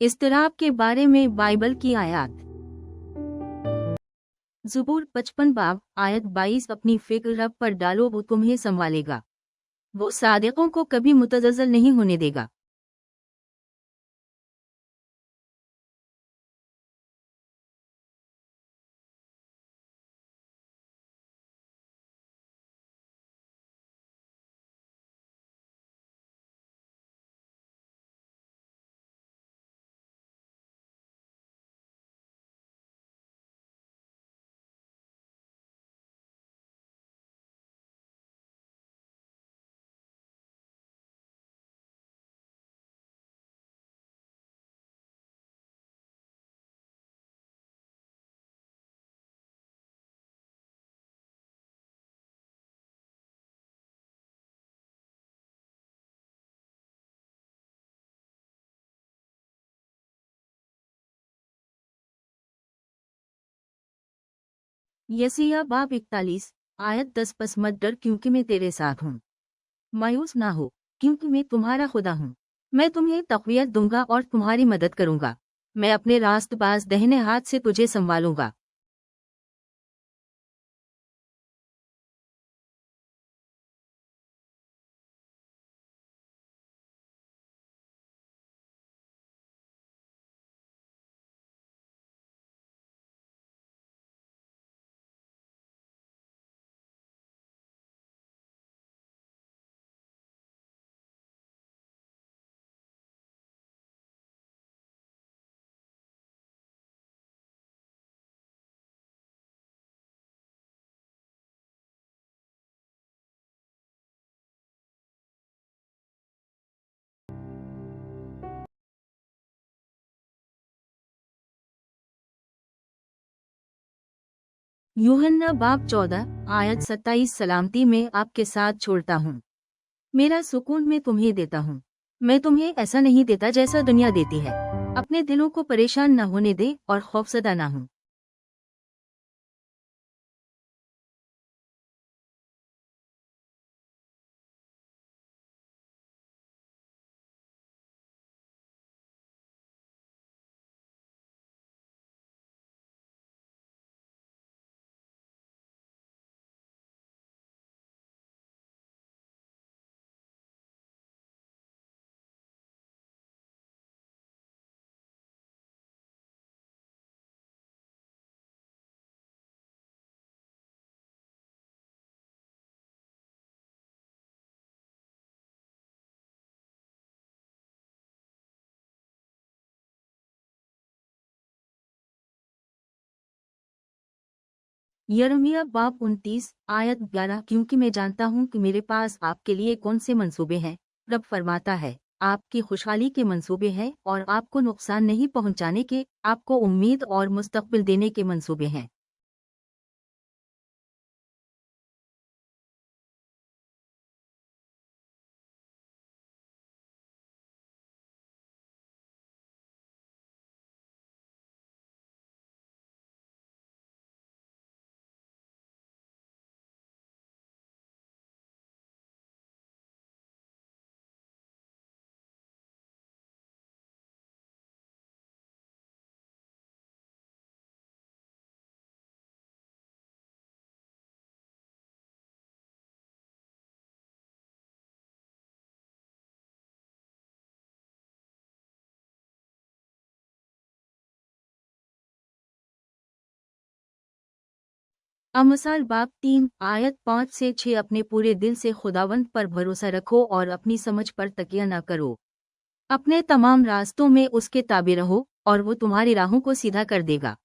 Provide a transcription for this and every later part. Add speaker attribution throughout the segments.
Speaker 1: इस्तिराब के बारे में बाइबल की आयत। ज़ुबूर 55 बाब आयत 22। अपनी फिक्र रब पर डालो, वो तुम्हें संभालेगा। वो सादिकों को कभी मुतज़्ज़ल नहीं होने देगा। यसिया बाब 41 आयत 10। बस मत डर, क्योंकि मैं तेरे साथ हूँ। मायूस ना हो, क्योंकि मैं तुम्हारा खुदा हूँ। मैं तुम्हें तक़वियत दूंगा और तुम्हारी मदद करूंगा। मैं अपने रास्तबाज दाहिने हाथ से तुझे संभालूंगा। यूहन्ना बाब 14 आयत 27। सलामती मैं आपके साथ छोड़ता हूँ, मेरा सुकून मैं तुम्हें देता हूँ। मैं तुम्हें ऐसा नहीं देता जैसा दुनिया देती है। अपने दिलों को परेशान न होने दे और खौफजदा ना हो। यिर्मयाह बाब 29 आयत 11। क्योंकि मैं जानता हूँ कि मेरे पास आपके लिए कौन से मंसूबे हैं, रब फरमाता है, आपकी खुशहाली के मंसूबे हैं और आपको नुकसान नहीं पहुँचाने के, आपको उम्मीद और मुस्तकबिल देने के मंसूबे हैं। अमसाल बाब 3 आयत 5 से 6। अपने पूरे दिल से खुदावंद पर भरोसा रखो और अपनी समझ पर तकिया न करो। अपने तमाम रास्तों में उसके ताबे रहो और वो तुम्हारी राहों को सीधा कर देगा।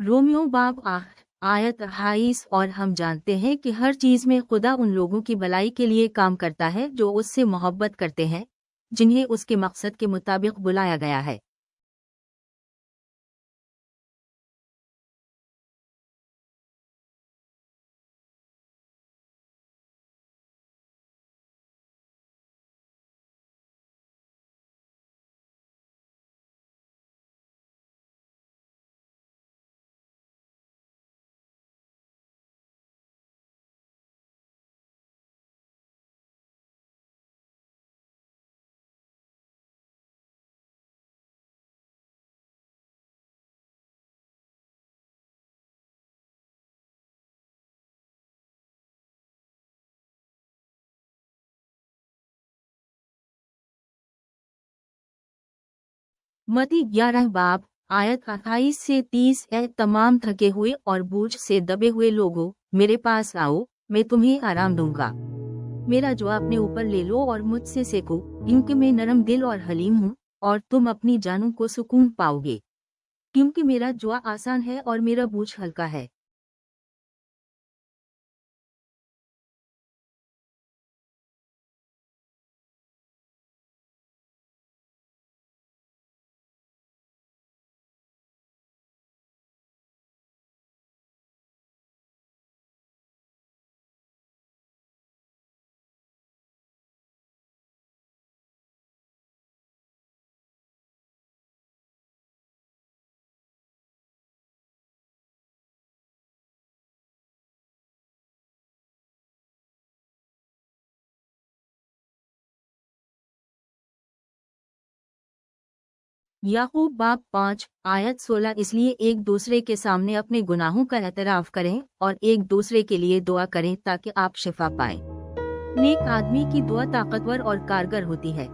Speaker 1: रोमियो बाब आयत 28। और हम जानते हैं कि हर चीज में खुदा उन लोगों की भलाई के लिए काम करता है जो उससे मोहब्बत करते हैं, जिन्हें उसके मकसद के मुताबिक बुलाया गया है। मत्ती 11 बाब आयत 28 से 30 है। तमाम थके हुए और बोझ से दबे हुए लोगों, मेरे पास आओ, मैं तुम्हें आराम दूंगा। मेरा जुआ अपने ऊपर ले लो और मुझसे सीखो, क्योंकि मैं नरम दिल और हलीम हूँ, और तुम अपनी जानों को सुकून पाओगे। क्योंकि मेरा जुआ आसान है और मेरा बोझ हल्का है। याकूब बाब 5 आयत 16। इसलिए एक दूसरे के सामने अपने गुनाहों का एतराफ करें और एक दूसरे के लिए दुआ करें ताकि आप शिफा पाएं। नेक आदमी की दुआ ताकतवर और कारगर होती है।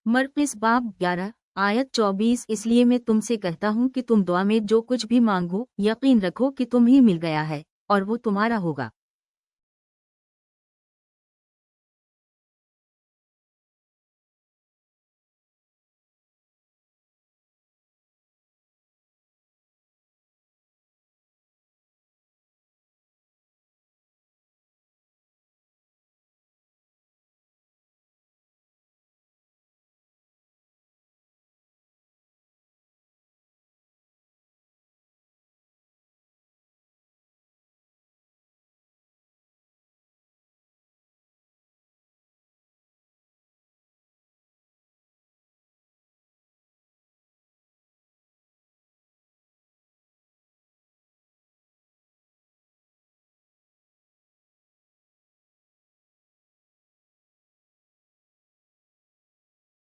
Speaker 1: मरकुस बाब 11 आयत 24। इसलिए मैं तुमसे कहता हूँ कि तुम दुआ में जो कुछ भी मांगो, यकीन रखो कि तुम्हें मिल गया है और वो तुम्हारा होगा।